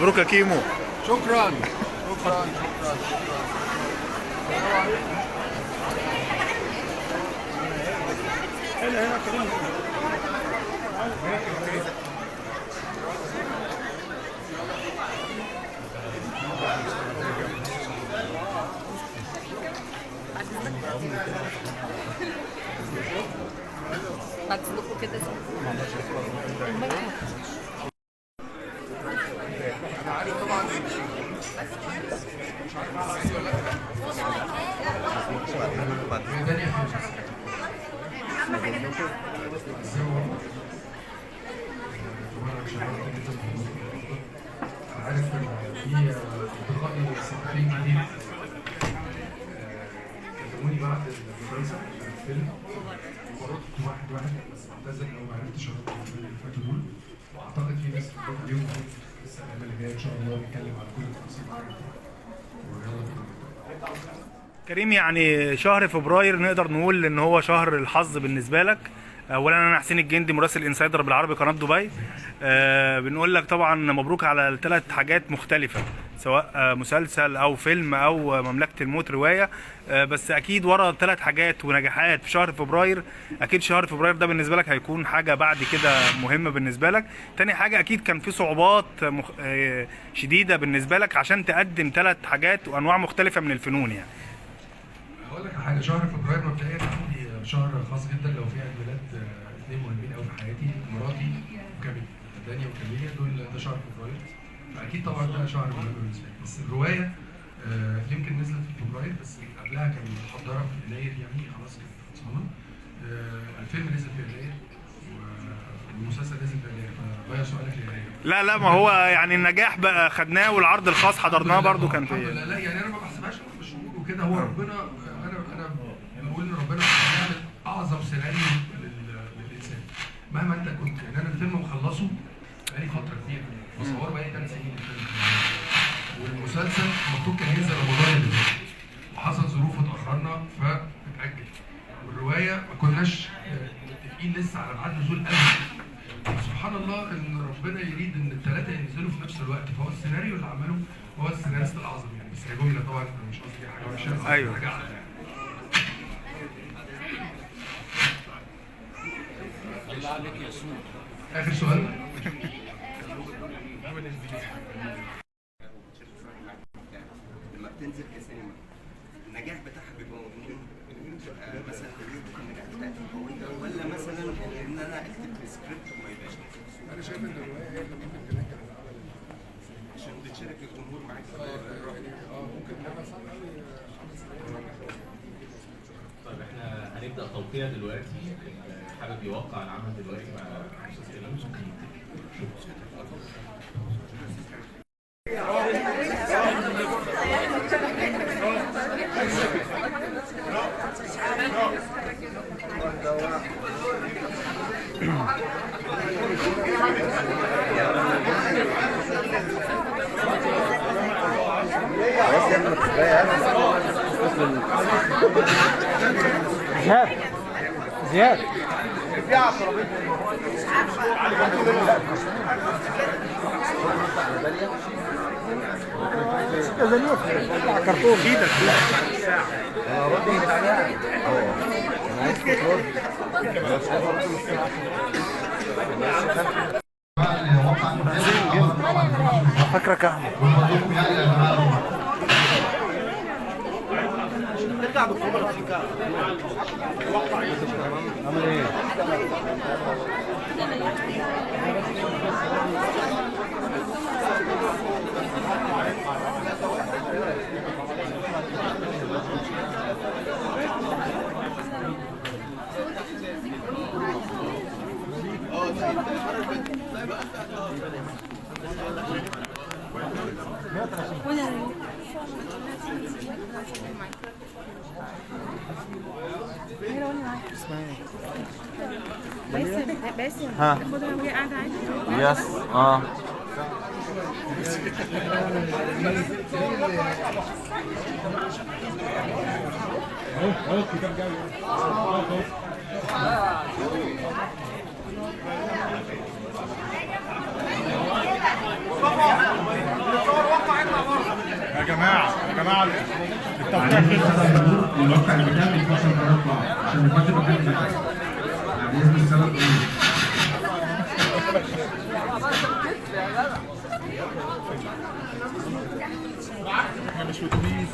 مبروك يا كيمو. شكرا شكرا شكرا شكرا. هنا كريم. هتسلكوا كده انا عارف طبعا عارف في اصدقائي الصحفيين جديد كلموني بعد المسلسل الفيلم ورحت واحد بس معتذر لو ما عرفتش ارد الفيلم اللي فاتوا دول، واعتقد في ناس بتروح اليوم لسه الايام اللي جايه ان شاء الله نتكلم عن كل التفاصيل بتاعتها. كريم، يعني شهر فبراير نقدر نقول ان هو شهر الحظ بالنسبه لك. اولا انا حسين الجندي مراسل انسايدر بالعربي قناه دبي. بنقول لك طبعا مبروك على الثلاث حاجات مختلفه، سواء مسلسل او فيلم او مملكه الموت روايه. بس اكيد ورا ثلاث حاجات ونجاحات في شهر فبراير، اكيد شهر فبراير ده بالنسبه لك هيكون حاجه بعد كده مهمه بالنسبه لك. تاني حاجه اكيد كان في صعوبات شديده بالنسبه لك عشان تقدم ثلاث حاجات وانواع مختلفه من الفنون يعني. هقول لك على حاجه، شهر فبراير مبدئيا عندي شهر خاص جدا. لو في عيد ميلاد اثنين مهمين قوي في حياتي، مراتي وكاميليا، دانيا وكاميليا، ده شهر فبراير، فاكيد طبعا ده شهر مهم بالنسبه لي. بس الروايه يمكن نزلت في فبراير، بس قبلها كان محضره في يناير، يعني خلاص كانت خلصانه. الفيلم نزل في يناير والمسلسل نزل في يناير، فبقى سؤالك ليناير. لا ما هو يعني النجاح بقى خدناه، والعرض الخاص حضرناه برضو كان الحمد لله. لا يعني انا ما بحسبهاش في شهور وكده، هو ربنا، انا بقول ان ربنا بيعمل اعظم سيناريو للانسان مهما انت كنت. يعني انا الفيلم مخلصه بقالي فتره كبيره، بصوره بقالي 3 سنين الفيلم، والمسلسل المفروض كان ينزل رمضان اللي فات وحصل ظروف اتاخرنا فاتاجل، والروايه ما كناش متفقين لسه على ميعاد نزول قبل. سبحان الله ان ربنا يريد ان الثلاثه ينزلوا في نفس الوقت، فهو السيناريو اللي عمله هو السيناريست الاعظم يعني. بس هي جمله طبعا مش قصدي حاجه وحشه، ايوه حاجه اعلى يعني. بالله عليك يا سود. اخر سؤال. لما بتنزل كسينما النجاح بتاعها بيبقى مضمون، مثلا بيبقى النجاح بتاعتها قويه، ولا مثلا ان انا اكتب سكريبت وما يبقاش؟ انا شايف ان الروايه هي اللي ممكن تنجح عشان بتشارك الجمهور معاك. ممكن نبقى صعب قوي. طيب احنا هنبدا توقيع دلوقتي، حابب يوقع العمل دلوقتي مع استاذ كريم. زياد كرتون ايدك فاكرك احمد. ترجع بالخبرة عامل ايه؟ باسم ها خدها وهي قاعده عادي. يس اهو الكتاب جاي اهو. يا جماعه التوقيع الموقع اللي بتاعي 12 قرار بعض عشان نقدم مكان المكان. بعد اذن السبب احنا مش في اتوبيس